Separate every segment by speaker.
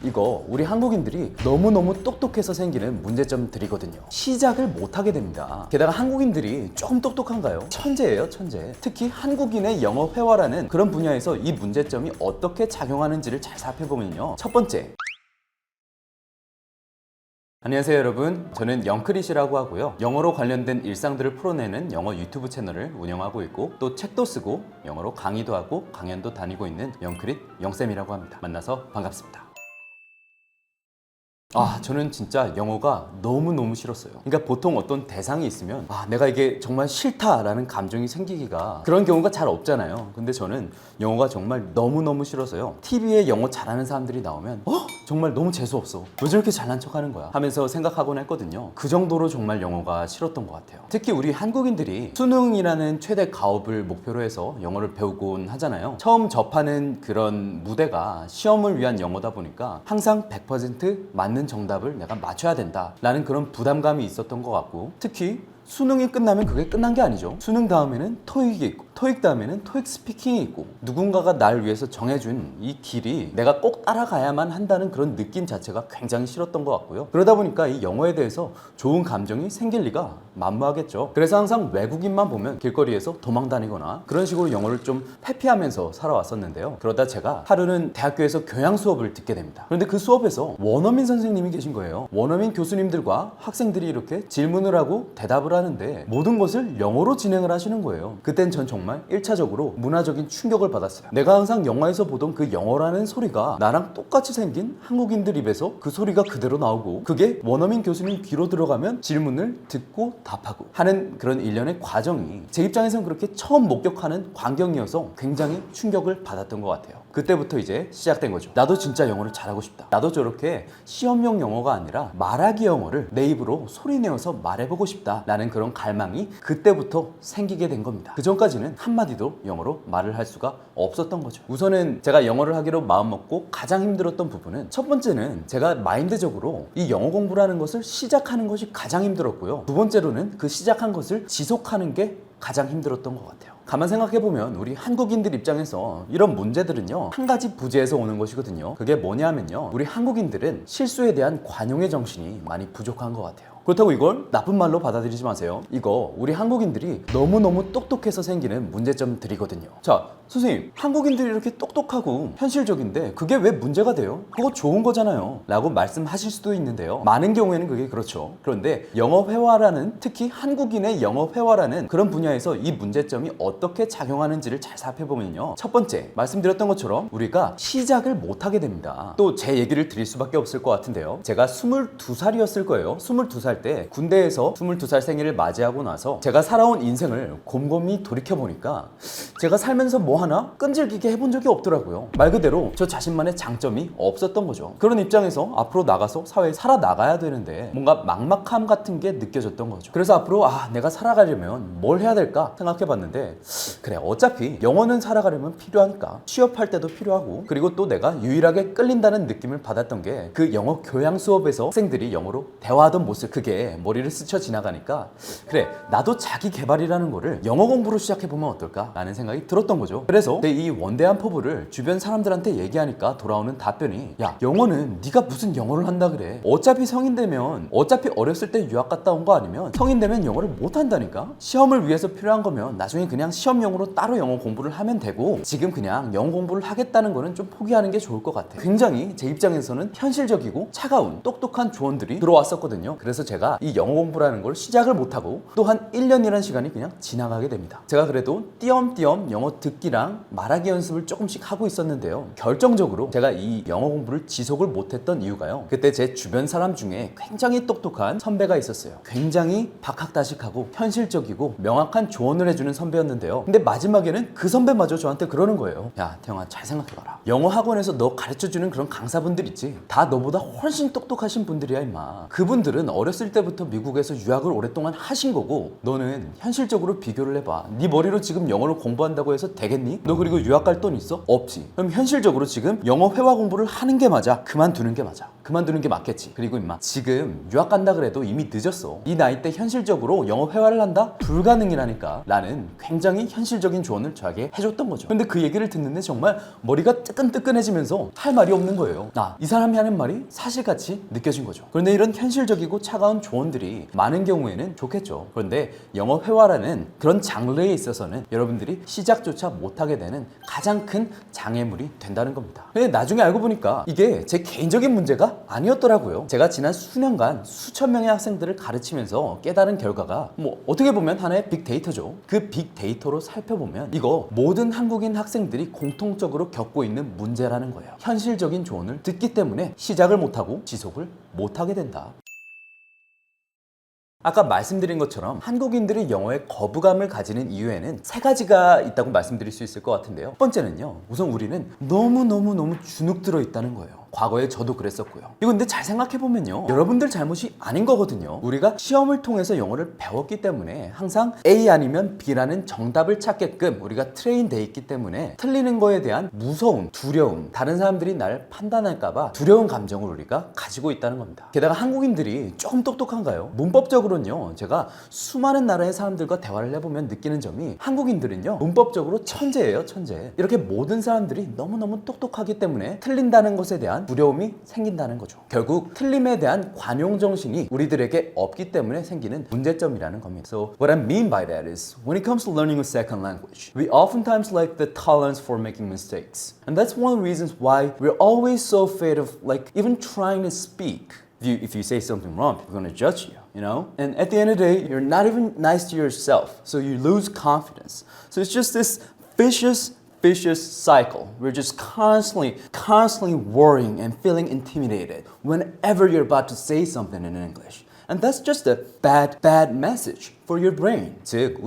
Speaker 1: 이거 우리 한국인들이 너무너무 똑똑해서 생기는 문제점들이거든요. 시작을 못하게 됩니다. 게다가 한국인들이 조금 똑똑한가요? 천재예요, 천재. 특히 한국인의 영어 회화라는 그런 분야에서 이 문제점이 어떻게 작용하는지를 잘 살펴보면요. 첫 번째, 안녕하세요 여러분, 저는 영크릿이라고 하고요, 영어로 관련된 일상들을 풀어내는 영어 유튜브 채널을 운영하고 있고 또 책도 쓰고 영어로 강의도 하고 강연도 다니고 있는 영크릿 영쌤이라고 합니다. 만나서 반갑습니다. 저는 진짜 영어가 너무너무 싫었어요. 그러니까 보통 어떤 대상이 있으면 내가 이게 정말 싫다라는 감정이 생기기가 그런 경우가 잘 없잖아요. 근데 저는 영어가 정말 너무너무 싫어서요, TV에 영어 잘하는 사람들이 나오면 정말 너무 재수없어, 왜 저렇게 잘난 척하는 거야 하면서 생각하곤 했거든요. 그 정도로 정말 영어가 싫었던 것 같아요. 특히 우리 한국인들이 수능이라는 최대 가업을 목표로 해서 영어를 배우곤 하잖아요. 처음 접하는 그런 무대가 시험을 위한 영어다 보니까 항상 100% 맞는 정답을 내가 맞춰야 된다 라는 그런 부담감이 있었던 것 같고, 특히 수능이 끝나면 그게 끝난 게 아니죠. 수능 다음에는 토익이 있고 토익 다음에는 토익 스피킹이 있고, 누군가가 날 위해서 정해준 이 길이 내가 꼭 따라가야만 한다는 그런 느낌 자체가 굉장히 싫었던 것 같고요. 그러다 보니까 이 영어에 대해서 좋은 감정이 생길 리가 만무하겠죠. 그래서 항상 외국인만 보면 길거리에서 도망다니거나 그런 식으로 영어를 좀 회피하면서 살아왔었는데요. 그러다 제가 하루는 대학교에서 교양 수업을 듣게 됩니다. 그런데 그 수업에서 원어민 선생님이 계신 거예요. 원어민 교수님들과 학생들이 이렇게 질문을 하고 대답을 하는데 모든 것을 영어로 진행을 하시는 거예요. 그땐 전 정말 1차적으로 문화적인 충격을 받았어요. 내가 항상 영화에서 보던 그 영어라는 소리가 나랑 똑같이 생긴 한국인들 입에서 그 소리가 그대로 나오고, 그게 원어민 교수님 귀로 들어가면 질문을 듣고 답하고 하는 그런 일련의 과정이 제 입장에서는 그렇게 처음 목격하는 광경이어서 굉장히 충격을 받았던 것 같아요. 그때부터 이제 시작된 거죠. 나도 진짜 영어를 잘하고 싶다. 나도 저렇게 시험용 영어가 아니라 말하기 영어를 내 입으로 소리내어서 말해보고 싶다 라는 그런 갈망이 그때부터 생기게 된 겁니다. 그 전까지는 한마디도 영어로 말을 할 수가 없었던 거죠. 우선은 제가 영어를 하기로 마음먹고 가장 힘들었던 부분은, 첫 번째는 제가 마인드적으로 이 영어 공부라는 것을 시작하는 것이 가장 힘들었고요. 두 번째로는 그 시작한 것을 지속하는 게 가장 힘들었던 것 같아요. 가만 생각해보면 우리 한국인들 입장에서 이런 문제들은요, 한 가지 부재에서 오는 것이거든요. 그게 뭐냐면요, 우리 한국인들은 실수에 대한 관용의 정신이 많이 부족한 것 같아요. 그렇다고 이걸 나쁜 말로 받아들이지 마세요. 이거 우리 한국인들이 너무너무 똑똑해서 생기는 문제점들이거든요. 자, 선생님, 한국인들이 이렇게 똑똑하고 현실적인데 그게 왜 문제가 돼요? 그거 좋은 거잖아요 라고 말씀하실 수도 있는데요, 많은 경우에는 그게 그렇죠. 그런데 영어 회화라는, 특히 한국인의 영어 회화라는 그런 분야에서 이 문제점이 어떻게 작용하는지를 잘 살펴보면요, 첫 번째, 말씀드렸던 것처럼 우리가 시작을 못하게 됩니다. 또 제 얘기를 드릴 수밖에 없을 것 같은데요, 제가 22살이었을 거예요. 22살 때 군대에서 22살 생일을 맞이하고 나서 제가 살아온 인생을 곰곰이 돌이켜보니까 제가 살면서 뭐 하나 끈질기게 해본 적이 없더라고요. 말 그대로 저 자신만의 장점이 없었던 거죠. 그런 입장에서 앞으로 나가서 사회에 살아나가야 되는데 뭔가 막막함 같은 게 느껴졌던 거죠. 그래서 앞으로 내가 살아가려면 뭘 해야 될까 생각해봤는데, 그래, 어차피 영어는 살아가려면 필요하니까 취업할 때도 필요하고, 그리고 또 내가 유일하게 끌린다는 느낌을 받았던 게 그 영어 교양 수업에서 학생들이 영어로 대화하던 모습, 그게 머리를 스쳐 지나가니까 그래, 나도 자기 개발이라는 거를 영어 공부로 시작해보면 어떨까 라는 생각이 들었던 거죠. 그래서 이 원대한 포부를 주변 사람들한테 얘기하니까 돌아오는 답변이, 야, 영어는 네가 무슨 영어를 한다 그래. 어차피 성인 되면, 어차피 어렸을 때 유학 갔다 온 거 아니면 성인 되면 영어를 못 한다니까. 시험을 위해서 필요한 거면 나중에 그냥 시험용으로 따로 영어 공부를 하면 되고, 지금 그냥 영어 공부를 하겠다는 거는 좀 포기하는 게 좋을 것 같아. 굉장히 제 입장에서는 현실적이고 차가운 똑똑한 조언들이 들어왔었거든요. 그래서 제가 이 영어 공부라는 걸 시작을 못하고 또 한 1년이라는 시간이 그냥 지나가게 됩니다. 제가 그래도 띄엄띄엄 영어 듣기랑 말하기 연습을 조금씩 하고 있었는데요, 결정적으로 제가 이 영어 공부를 지속을 못했던 이유가요, 그때 제 주변 사람 중에 굉장히 똑똑한 선배가 있었어요. 굉장히 박학다식하고 현실적이고 명확한 조언을 해주는 선배였는데요, 근데 마지막에는 그 선배마저 저한테 그러는 거예요. 야, 태영아, 잘 생각해봐라. 영어 학원에서 너 가르쳐주는 그런 강사분들 있지? 다 너보다 훨씬 똑똑하신 분들이야 임마. 그분들은 어렸을 때부터 미국에서 유학을 오랫동안 하신 거고, 너는 현실적으로 비교를 해봐. 네 머리로 지금 영어를 공부한다고 해서 되겠니? 너 그리고 유학 갈 돈 있어? 없지. 그럼 현실적으로 지금 영어 회화 공부를 하는 게 맞아, 그만두는 게 맞아? 그만두는 게 맞겠지. 그리고 임마 지금 유학 간다 그래도 이미 늦었어. 이 나이 때 현실적으로 영어 회화를 한다? 불가능이라니까. 라는 굉장히 현실적인 조언을 저에게 해줬던 거죠. 근데 그 얘기를 듣는데 정말 머리가 뜨끈뜨끈해지면서 할 말이 없는 거예요. 이 사람이 하는 말이 사실같이 느껴진 거죠. 그런데 이런 현실적이고 차가운 조언들이 많은 경우에는 좋겠죠. 그런데 영어 회화라는 그런 장르에 있어서는 여러분들이 시작조차 못하게 되는 가장 큰 장애물이 된다는 겁니다. 근데 나중에 알고 보니까 이게 제 개인적인 문제가 아니었더라고요. 제가 지난 수년간 수천 명의 학생들을 가르치면서 깨달은 결과가 어떻게 보면 하나의 빅데이터죠. 그 빅데이터로 살펴보면 이거 모든 한국인 학생들이 공통적으로 겪고 있는 문제라는 거예요. 현실적인 조언을 듣기 때문에 시작을 못하고 지속을 못하게 된다. 아까 말씀드린 것처럼 한국인들이 영어에 거부감을 가지는 이유에는 세 가지가 있다고 말씀드릴 수 있을 것 같은데요. 첫 번째는요, 우선 우리는 너무 주눅 들어 있다는 거예요. 과거에 저도 그랬었고요. 이거 근데 잘 생각해보면요, 여러분들 잘못이 아닌 거거든요. 우리가 시험을 통해서 영어를 배웠기 때문에 항상 A 아니면 B라는 정답을 찾게끔 우리가 트레인돼 있기 때문에 틀리는 거에 대한 무서움, 두려움, 다른 사람들이 날 판단할까봐 두려운 감정을 우리가 가지고 있다는 겁니다. 게다가 한국인들이 조금 똑똑한가요? 문법적으로는요, 제가 수많은 나라의 사람들과 대화를 해보면 느끼는 점이 한국인들은요, 문법적으로 천재예요, 천재. 이렇게 모든 사람들이 너무너무 똑똑하기 때문에 틀린다는 것에 대한 두려움이 생긴다는 거죠. 결국 틀림에 대한 관용 정신이 우리들에게 없기 때문에 생기는 문제점이라는 겁니다. So what I mean by that is when it comes to learning a second language, we oftentimes lack the tolerance for making mistakes. And that's one of the reasons why we're always so afraid of even trying to speak. If you say something wrong, people are going to judge you, you know? And at the end of the day, you're not even nice to yourself. So you lose confidence. So it's just this vicious cycle. We're just constantly worrying and feeling intimidated whenever you're about to say something in English. And that's just a bad message for your brain. 즉,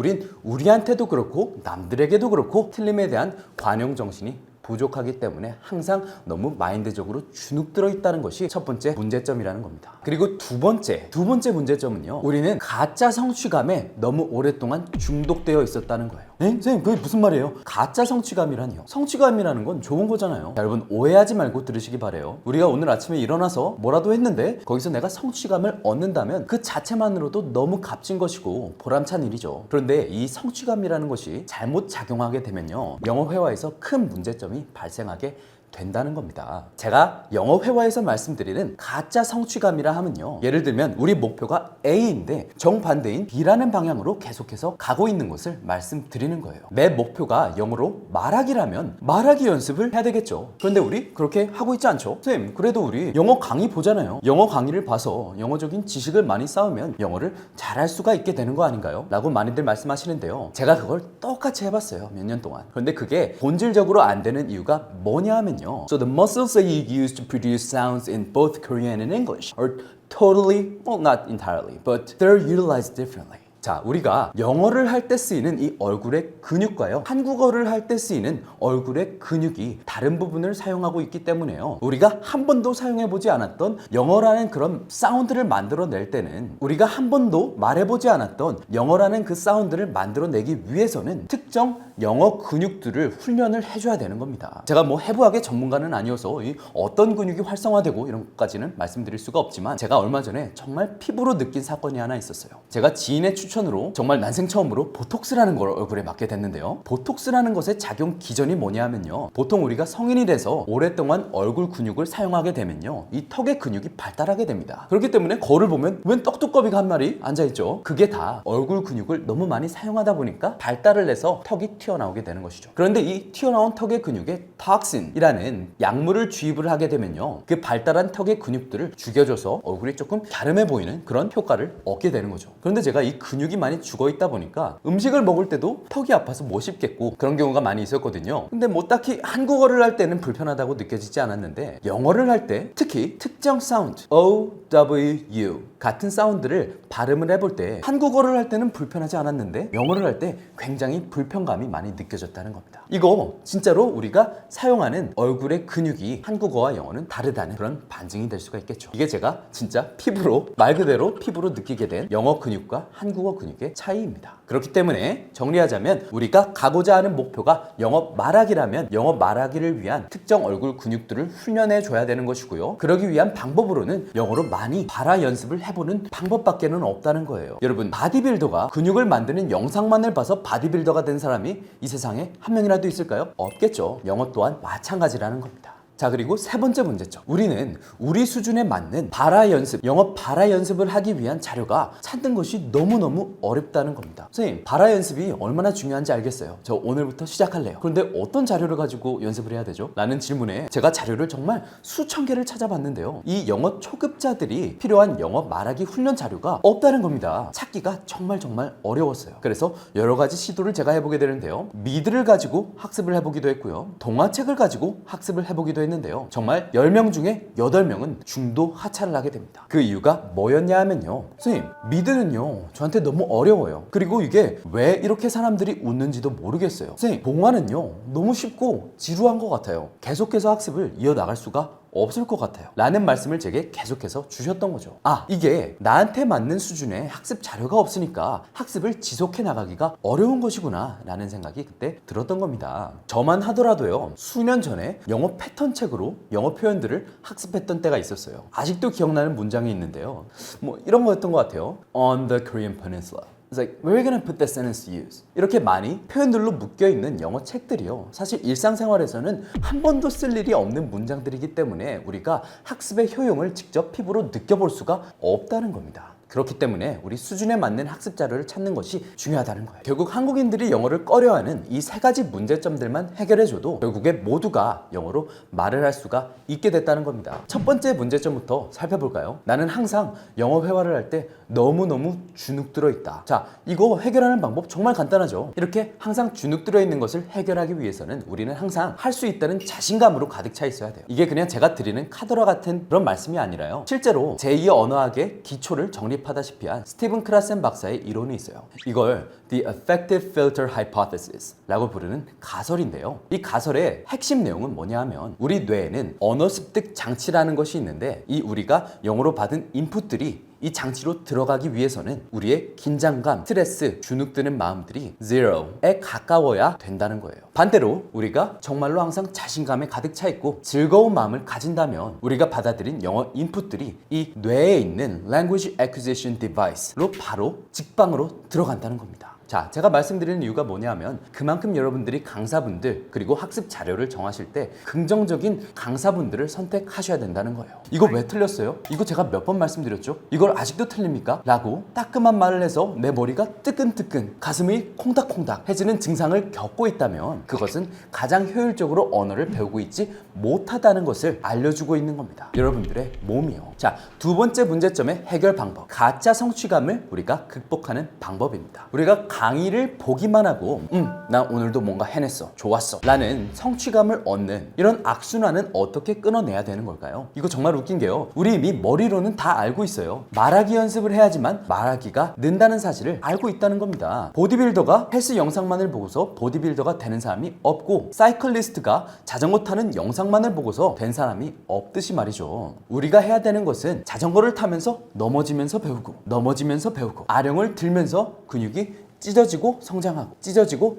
Speaker 1: 우리한테도 그렇고 남들에게도 그렇고 틀림에 대한 관용 정신이 부족하기 때문에 항상 너무 마인드적으로 주눅 들어 있다는 것이 첫 번째 문제점이라는 겁니다. 그리고 두 번째 문제점은요, 우리는 가짜 성취감에 너무 오랫동안 중독되어 있었다는 거예요. 선생님, 그게 무슨 말이에요? 가짜 성취감이라니요? 성취감이라는 건 좋은 거잖아요. 자, 여러분 오해하지 말고 들으시기 바래요. 우리가 오늘 아침에 일어나서 뭐라도 했는데 거기서 내가 성취감을 얻는다면 그 자체만으로도 너무 값진 것이고 보람찬 일이죠. 그런데 이 성취감이라는 것이 잘못 작용하게 되면요, 영어 회화에서 큰 문제점이 발생하게 된다는 겁니다. 제가 영어 회화에서 말씀드리는 가짜 성취감이라 하면요, 예를 들면 우리 목표가 A인데 정반대인 B라는 방향으로 계속해서 가고 있는 것을 말씀드리는 거예요. 내 목표가 영어로 말하기라면 말하기 연습을 해야 되겠죠. 그런데 우리 그렇게 하고 있지 않죠? 선생님, 그래도 우리 영어 강의 보잖아요. 영어 강의를 봐서 영어적인 지식을 많이 쌓으면 영어를 잘할 수가 있게 되는 거 아닌가요? 라고 많이들 말씀하시는데요, 제가 그걸 똑같이 해봤어요, 몇 년 동안. 그런데 그게 본질적으로 안 되는 이유가 뭐냐 하면 So the muscles that you use to produce sounds in both Korean and English are totally, well, not entirely, but they're utilized differently. 자, 우리가 영어를 할 때 쓰이는 이 얼굴의 근육과요, 한국어를 할 때 쓰이는 얼굴의 근육이 다른 부분을 사용하고 있기 때문에요, 우리가 한 번도 사용해보지 않았던 영어라는 그런 사운드를 만들어낼 때는, 우리가 한 번도 말해보지 않았던 영어라는 그 사운드를 만들어내기 위해서는 특정 영어 근육들을 훈련을 해줘야 되는 겁니다. 제가 해부학의 전문가는 아니어서 어떤 근육이 활성화되고 이런 것까지는 말씀드릴 수가 없지만, 제가 얼마 전에 정말 피부로 느낀 사건이 하나 있었어요. 제가 지인의 추천으로 정말 난생 처음으로 보톡스라는 걸 얼굴에 맞게 됐는데요, 보톡스라는 것의 작용 기전이 뭐냐 하면요, 보통 우리가 성인이 돼서 오랫동안 얼굴 근육을 사용하게 되면요, 이 턱의 근육이 발달하게 됩니다. 그렇기 때문에 거울을 보면 웬 떡두꺼비가 한 마리 앉아있죠. 그게 다 얼굴 근육을 너무 많이 사용하다 보니까 발달을 해서 턱이 튀어나오게 되는 것이죠. 그런데 이 튀어나온 턱의 근육에 톡신이라는 약물을 주입을 하게 되면요, 그 발달한 턱의 근육들을 죽여줘서 얼굴이 조금 갸름해 보이는 그런 효과를 얻게 되는 거죠. 그런데 제가 이 근육이 많이 죽어있다 보니까 음식을 먹을 때도 턱이 아파서 못 씹겠고 그런 경우가 많이 있었거든요. 근데 딱히 한국어를 할 때는 불편하다고 느껴지지 않았는데, 영어를 할 때 특히 특정 사운드 O, W, U 같은 사운드를 발음을 해볼 때 한국어를 할 때는 불편하지 않았는데 영어를 할 때 굉장히 불편감이 많이 느껴졌다는 겁니다. 이거 진짜로 우리가 사용하는 얼굴의 근육이 한국어와 영어는 다르다는 그런 반증이 될 수가 있겠죠. 이게 제가 진짜 피부로, 말 그대로 피부로 느끼게 된 영어 근육과 한국어 근육의 차이입니다. 그렇기 때문에 정리하자면 우리가 가고자 하는 목표가 영어 말하기라면 영어 말하기를 위한 특정 얼굴 근육들을 훈련해 줘야 되는 것이고요. 그러기 위한 방법으로는 영어로 많이 발화 연습을 해보는 방법밖에는 없다는 거예요. 여러분, 바디빌더가 근육을 만드는 영상만을 봐서 바디빌더가 된 사람이 이 세상에 한 명이라도 있을까요? 없겠죠. 영어 또한 마찬가지라는 겁니다. 자, 그리고 세 번째 문제점. 우리는 우리 수준에 맞는 발화 연습, 영어 발화 연습을 하기 위한 자료가 찾는 것이 너무너무 어렵다는 겁니다. 선생님, 발화 연습이 얼마나 중요한지 알겠어요. 저 오늘부터 시작할래요. 그런데 어떤 자료를 가지고 연습을 해야 되죠? 라는 질문에 제가 자료를 정말 수천 개를 찾아봤는데요. 이 영어 초급자들이 필요한 영어 말하기 훈련 자료가 없다는 겁니다. 찾기가 정말 어려웠어요. 그래서 여러 가지 시도를 제가 해보게 되는데요. 미드를 가지고 학습을 해보기도 했고요. 동화책을 가지고 학습을 해보기도 했는데요. 정말 10명 중에 8명은 중도 하차를 하게 됩니다. 그 이유가 뭐였냐 하면요. 선생님, 미드는요 저한테 너무 어려워요. 그리고 이게 왜 이렇게 사람들이 웃는지도 모르겠어요. 선생님, 동화는요 너무 쉽고 지루한 것 같아요. 계속해서 학습을 이어나갈 수가 없을 것 같아요. 라는 말씀을 제게 계속해서 주셨던 거죠. 이게 나한테 맞는 수준의 학습 자료가 없으니까 학습을 지속해 나가기가 어려운 것이구나 라는 생각이 그때 들었던 겁니다. 저만 하더라도요, 수년 전에 영어 패턴 책으로 영어 표현들을 학습했던 때가 있었어요. 아직도 기억나는 문장이 있는데요. 뭐 이런 거였던 것 같아요. On the Korean Peninsula. It's like, where are you gonna put that sentence to use? 이렇게 많이 표현들로 묶여있는 영어 책들이요, 사실 일상생활에서는 한 번도 쓸 일이 없는 문장들이기 때문에 우리가 학습의 효용을 직접 피부로 느껴볼 수가 없다는 겁니다. 그렇기 때문에 우리 수준에 맞는 학습 자료를 찾는 것이 중요하다는 거예요. 결국 한국인들이 영어를 꺼려하는 이 세 가지 문제점들만 해결해줘도 결국에 모두가 영어로 말을 할 수가 있게 됐다는 겁니다. 첫 번째 문제점부터 살펴볼까요? 나는 항상 영어 회화를 할 때 너무너무 주눅 들어있다. 자, 이거 해결하는 방법 정말 간단하죠. 이렇게 항상 주눅 들어있는 것을 해결하기 위해서는 우리는 항상 할 수 있다는 자신감으로 가득 차 있어야 돼요. 이게 그냥 제가 드리는 카더라 같은 그런 말씀이 아니라요, 실제로 제2 언어학의 기초를 정립하다시피 한 스티븐 크라센 박사의 이론이 있어요. 이걸 The Affective Filter Hypothesis 라고 부르는 가설인데요. 이 가설의 핵심 내용은 뭐냐 하면, 우리 뇌에는 언어 습득 장치라는 것이 있는데, 이 우리가 영어로 받은 인풋들이 이 장치로 들어가기 위해서는 우리의 긴장감, 스트레스, 주눅드는 마음들이 0에 가까워야 된다는 거예요. 반대로 우리가 정말로 항상 자신감에 가득 차 있고 즐거운 마음을 가진다면 우리가 받아들인 영어 인풋들이 이 뇌에 있는 Language Acquisition Device로 바로 직방으로 들어간다는 겁니다. 자, 제가 말씀드리는 이유가 뭐냐면, 그만큼 여러분들이 강사분들 그리고 학습 자료를 정하실 때 긍정적인 강사분들을 선택하셔야 된다는 거예요. 이거 왜 틀렸어요? 이거 제가 몇 번 말씀드렸죠? 이걸 아직도 틀립니까? 라고 따끔한 말을 해서 내 머리가 뜨끈뜨끈, 가슴이 콩닥콩닥 해지는 증상을 겪고 있다면 그것은 가장 효율적으로 언어를 배우고 있지 못하다는 것을 알려주고 있는 겁니다. 여러분들의 몸이요. 자, 두 번째 문제점의 해결 방법, 가짜 성취감을 우리가 극복하는 방법입니다. 우리가 강의를 보기만 하고 나 오늘도 뭔가 해냈어, 좋았어 라는 성취감을 얻는 이런 악순환은 어떻게 끊어내야 되는 걸까요? 이거 정말 웃긴 게요, 우리 이미 머리로는 다 알고 있어요. 말하기 연습을 해야지만 말하기가 는다는 사실을 알고 있다는 겁니다. 보디빌더가 헬스 영상만을 보고서 보디빌더가 되는 사람이 없고, 사이클리스트가 자전거 타는 영상만을 보고서 된 사람이 없듯이 말이죠. 우리가 해야 되는 것은 자전거를 타면서 넘어지면서 배우고 아령을 들면서 근육이 찢어지고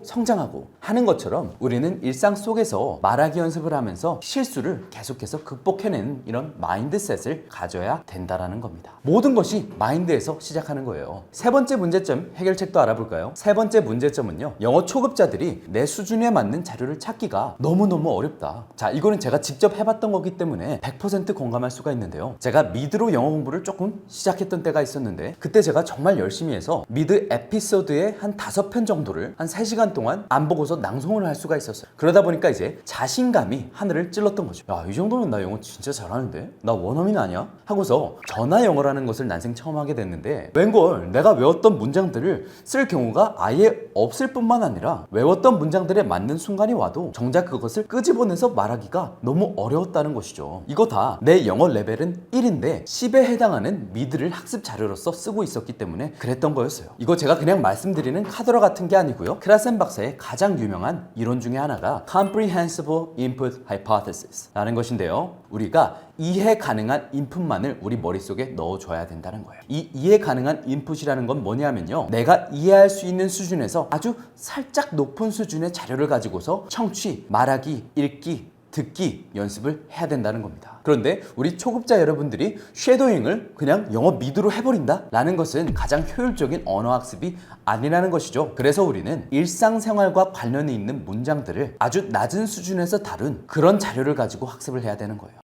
Speaker 1: 성장하고 하는 것처럼 우리는 일상 속에서 말하기 연습을 하면서 실수를 계속해서 극복해내는 이런 마인드셋을 가져야 된다라는 겁니다. 모든 것이 마인드에서 시작하는 거예요. 세 번째 문제점 해결책도 알아볼까요? 세 번째 문제점은요, 영어 초급자들이 내 수준에 맞는 자료를 찾기가 너무너무 어렵다. 자, 이거는 제가 직접 해봤던 거기 때문에 100% 공감할 수가 있는데요. 제가 미드로 영어 공부를 조금 시작했던 때가 있었는데, 그때 제가 정말 열심히 해서 미드 에피소드의 한 5편 정도를 한 3시간 동안 안 보고서 낭송을 할 수가 있었어요. 그러다 보니까 이제 자신감이 하늘을 찔렀던 거죠. 야, 이 정도면 나 영어 진짜 잘하는데? 나 원어민 아니야? 하고서 전화 영어라는 것을 난생 처음 하게 됐는데, 웬걸 내가 외웠던 문장들을 쓸 경우가 아예 없을 뿐만 아니라 외웠던 문장들에 맞는 순간이 와도 정작 그것을 끄집어내서 말하기가 너무 어려웠다는 것이죠. 이거 다 내 영어 레벨은 1인데 10에 해당하는 미드를 학습 자료로서 쓰고 있었기 때문에 그랬던 거였어요. 이거 제가 그냥 말씀드린 보여드리는 카더라 같은 게 아니고요. 크라센 박사의 가장 유명한 이론 중에 하나가 Comprehensible Input Hypothesis 라는 것인데요. 우리가 이해 가능한 인풋만을 우리 머릿속에 넣어줘야 된다는 거예요. 이 이해 가능한 인풋이라는 건 뭐냐면요, 내가 이해할 수 있는 수준에서 아주 살짝 높은 수준의 자료를 가지고서 청취, 말하기, 읽기, 듣기 연습을 해야 된다는 겁니다. 그런데 우리 초급자 여러분들이 쉐도잉을 그냥 영어 미드로 해버린다? 라는 것은 가장 효율적인 언어 학습이 아니라는 것이죠. 그래서 우리는 일상생활과 관련이 있는 문장들을 아주 낮은 수준에서 다룬 그런 자료를 가지고 학습을 해야 되는 거예요.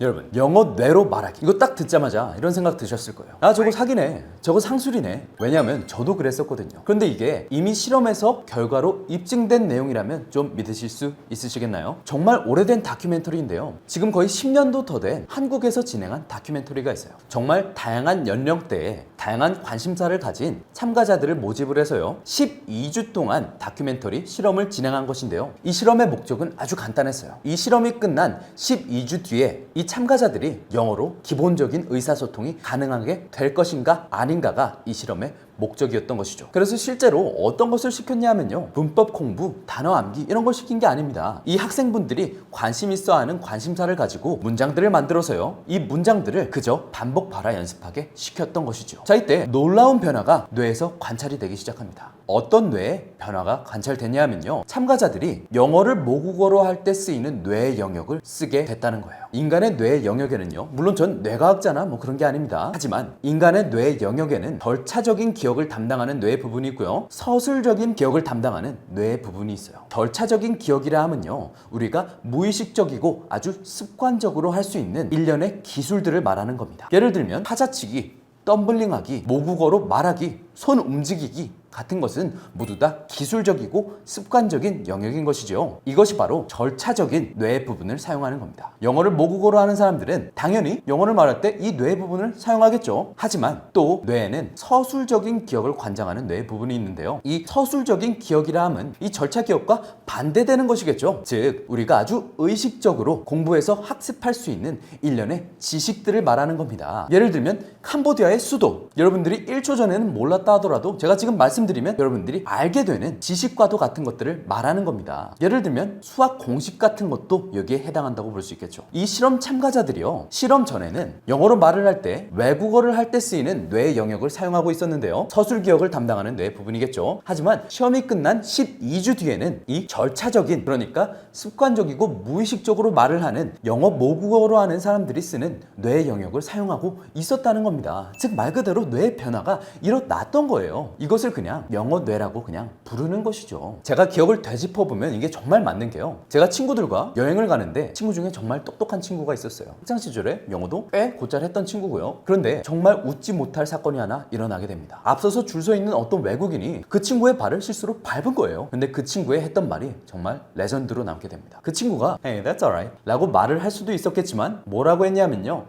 Speaker 1: 여러분, 영어 뇌로 말하기, 이거 딱 듣자마자 이런 생각 드셨을 거예요. 아, 저거 사기네, 저거 상술이네. 왜냐하면 저도 그랬었거든요. 그런데 이게 이미 실험에서 결과로 입증된 내용이라면 좀 믿으실 수 있으시겠나요? 정말 오래된 다큐멘터리인데요, 지금 거의 10년도 더 된 한국에서 진행한 다큐멘터리가 있어요. 정말 다양한 연령대에 다양한 관심사를 가진 참가자들을 모집을 해서요 12주 동안 다큐멘터리 실험을 진행한 것인데요, 이 실험의 목적은 아주 간단했어요. 이 실험이 끝난 12주 뒤에 이 참가자들이 영어로 기본적인 의사소통이 가능하게 될 것인가 아닌가가 이 실험의 목적이었던 것이죠. 그래서 실제로 어떤 것을 시켰냐면요, 문법 공부, 단어 암기 이런 걸 시킨 게 아닙니다. 이 학생분들이 관심 있어 하는 관심사를 가지고 문장들을 만들어서요, 이 문장들을 그저 반복 발화 연습하게 시켰던 것이죠. 자, 이때 놀라운 변화가 뇌에서 관찰이 되기 시작합니다. 어떤 뇌의 변화가 관찰됐냐면요, 참가자들이 영어를 모국어로 할 때 쓰이는 뇌의 영역을 쓰게 됐다는 거예요. 인간의 뇌의 영역에는요, 물론 전 뇌과학자나 뭐 그런 게 아닙니다. 하지만 인간의 뇌의 영역에는 절차적인 기억을 담당하는 뇌의 부분이 있고요, 서술적인 기억을 담당하는 뇌의 부분이 있어요. 절차적인 기억이라 하면요, 우리가 무의식적이고 아주 습관적으로 할 수 있는 일련의 기술들을 말하는 겁니다. 예를 들면 타자치기, 덤블링하기, 모국어로 말하기, 손 움직이기 같은 것은 모두 다 기술적이고 습관적인 영역인 것이죠. 이것이 바로 절차적인 뇌의 부분을 사용하는 겁니다. 영어를 모국어로 하는 사람들은 당연히 영어를 말할 때 이 뇌의 부분을 사용하겠죠. 하지만 또 뇌에는 서술적인 기억을 관장하는 뇌의 부분이 있는데요, 이 서술적인 기억이라 함은 이 절차 기억과 반대되는 것이겠죠. 즉 우리가 아주 의식적으로 공부해서 학습할 수 있는 일련의 지식들을 말하는 겁니다. 예를 들면 캄보디아의 수도, 여러분들이 1초 전에는 몰랐다 하더라도 제가 지금 말씀드리면 여러분들이 알게 되는 지식과도 같은 것들을 말하는 겁니다. 예를 들면 수학 공식 같은 것도 여기에 해당한다고 볼 수 있겠죠. 이 실험 참가자들이요, 실험 전에는 영어로 말을 할 때 외국어를 할 때 쓰이는 뇌의 영역을 사용하고 있었는데요, 서술 기억을 담당하는 뇌의 부분이겠죠. 하지만 시험이 끝난 12주 뒤에는 이 절차적인, 그러니까 습관적이고 무의식적으로 말을 하는 영어 모국어로 하는 사람들이 쓰는 뇌의 영역을 사용하고 있었다는 겁니다. 즉 말 그대로 뇌의 변화가 일어났던 거예요. 이것을 그냥 영어 뇌라고 그냥 부르는 것이죠. 제가 기억을 되짚어보면 이게 정말 맞는 게요, 제가 친구들과 여행을 가는데 친구 중에 정말 똑똑한 친구가 있었어요. 학창 시절에 영어도 꽤 곧잘 했던 친구고요. 그런데 정말 웃지 못할 사건이 하나 일어나게 됩니다. 앞서서 줄 서 있는 어떤 외국인이 그 친구의 발을 실수로 밟은 거예요. 근데 그 친구의 했던 말이 정말 레전드로 남게 됩니다. 그 친구가 Hey, that's alright 라고 말을 할 수도 있었겠지만 뭐라고 했냐면요,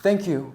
Speaker 1: Thank you,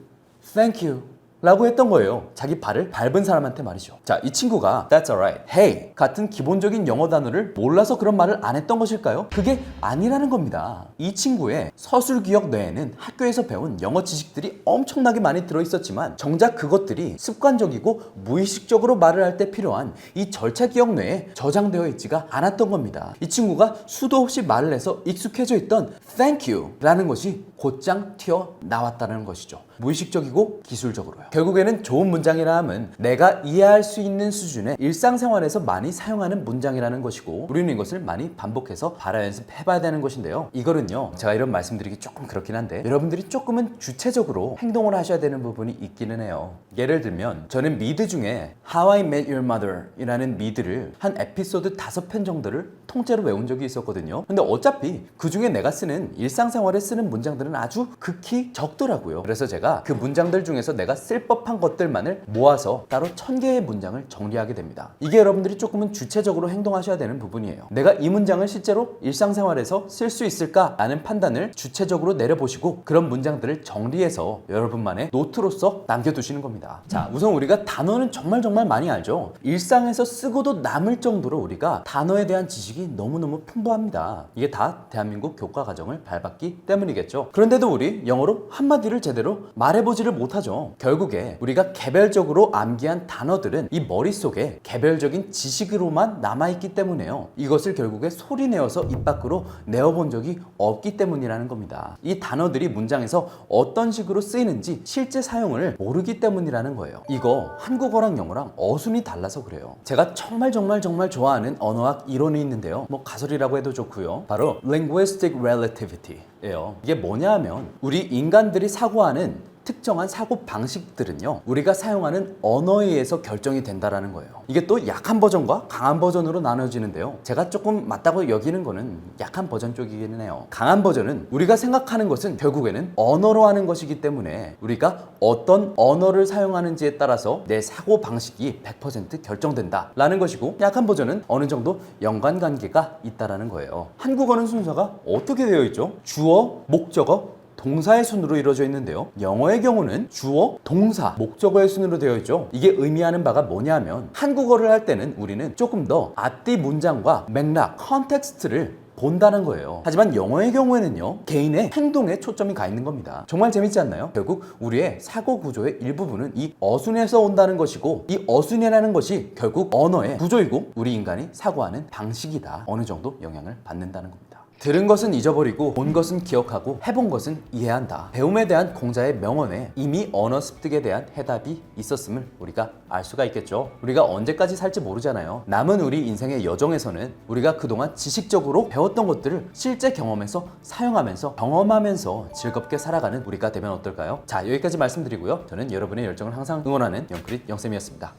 Speaker 1: thank you 라고 했던 거예요. 자기 발을 밟은 사람한테 말이죠. 자, 이 친구가 That's alright, Hey 같은 기본적인 영어 단어를 몰라서 그런 말을 안 했던 것일까요? 그게 아니라는 겁니다. 이 친구의 서술 기억 뇌에는 학교에서 배운 영어 지식들이 엄청나게 많이 들어있었지만 정작 그것들이 습관적이고 무의식적으로 말을 할 때 필요한 이 절차 기억 뇌에 저장되어 있지가 않았던 겁니다. 이 친구가 수도 없이 말을 해서 익숙해져 있던 Thank you 라는 것이 곧장 튀어나왔다는 것이죠. 무의식적이고 기술적으로요. 결국에는 좋은 문장이라 함은 내가 이해할 수 있는 수준의 일상생활에서 많이 사용하는 문장이라는 것이고, 우리는 이것을 많이 반복해서 발화 연습해봐야 되는 것인데요, 이거는요 제가 이런 말씀드리기 조금 그렇긴 한데 여러분들이 조금은 주체적으로 행동을 하셔야 되는 부분이 있기는 해요. 예를 들면 저는 미드 중에 How I Met Your Mother 이라는 미드를 한 에피소드 5편 정도를 통째로 외운 적이 있었거든요. 근데 어차피 그 중에 내가 쓰는 일상생활에 쓰는 문장들은 아주 극히 적더라고요. 그래서 제가 그 문장들 중에서 내가 쓸 법한 것들만을 모아서 따로 1000개의 문장을 정리하게 됩니다. 이게 여러분들이 조금은 주체적으로 행동하셔야 되는 부분이에요. 내가 이 문장을 실제로 일상생활에서 쓸 수 있을까라는 판단을 주체적으로 내려보시고 그런 문장들을 정리해서 여러분만의 노트로서 남겨두시는 겁니다. 자, 우선 우리가 단어는 정말 많이 알죠. 일상에서 쓰고도 남을 정도로 우리가 단어에 대한 지식이 너무너무 풍부합니다. 이게 다 대한민국 교과 과정을 밟았기 때문이겠죠. 그런데도 우리 영어로 한마디를 제대로 말해보지를 못하죠. 결국에 기억에 우리가 개별적으로 암기한 단어들은 이 머릿속에 개별적인 지식으로만 남아있기 때문에요. 이것을 결국에 소리내어서 입 밖으로 내어본 적이 없기 때문이라는 겁니다. 이 단어들이 문장에서 어떤 식으로 쓰이는지 실제 사용을 모르기 때문이라는 거예요. 이거 한국어랑 영어랑 어순이 달라서 그래요. 제가 정말 좋아하는 언어학 이론이 있는데요. 뭐 가설이라고 해도 좋고요. 바로 Linguistic Relativity예요. 이게 뭐냐 하면 우리 인간들이 사고하는 특정한 사고 방식들은요, 우리가 사용하는 언어에 의해서 결정이 된다라는 거예요. 이게 또 약한 버전과 강한 버전으로 나눠지는데요. 제가 조금 맞다고 여기는 거는 약한 버전 쪽이기는 해요. 강한 버전은 우리가 생각하는 것은 결국에는 언어로 하는 것이기 때문에 우리가 어떤 언어를 사용하는지에 따라서 내 사고 방식이 100% 결정된다 라는 것이고, 약한 버전은 어느 정도 연관관계가 있다라는 거예요. 한국어는 순서가 어떻게 되어 있죠? 주어, 목적어, 동사의 순으로 이루어져 있는데요. 영어의 경우는 주어, 동사, 목적어의 순으로 되어 있죠. 이게 의미하는 바가 뭐냐면 한국어를 할 때는 우리는 조금 더 앞뒤 문장과 맥락, 컨텍스트를 본다는 거예요. 하지만 영어의 경우에는요, 개인의 행동에 초점이 가 있는 겁니다. 정말 재밌지 않나요? 결국 우리의 사고 구조의 일부분은 이 어순에서 온다는 것이고, 이 어순이라는 것이 결국 언어의 구조이고 우리 인간이 사고하는 방식이다. 어느 정도 영향을 받는다는 겁니다. 들은 것은 잊어버리고 본 것은 기억하고 해본 것은 이해한다. 배움에 대한 공자의 명언에 이미 언어 습득에 대한 해답이 있었음을 우리가 알 수가 있겠죠. 우리가 언제까지 살지 모르잖아요. 남은 우리 인생의 여정에서는 우리가 그동안 지식적으로 배웠던 것들을 실제 경험에서 사용하면서 경험하면서 즐겁게 살아가는 우리가 되면 어떨까요? 자, 여기까지 말씀드리고요. 저는 여러분의 열정을 항상 응원하는 영크릿 영쌤이었습니다.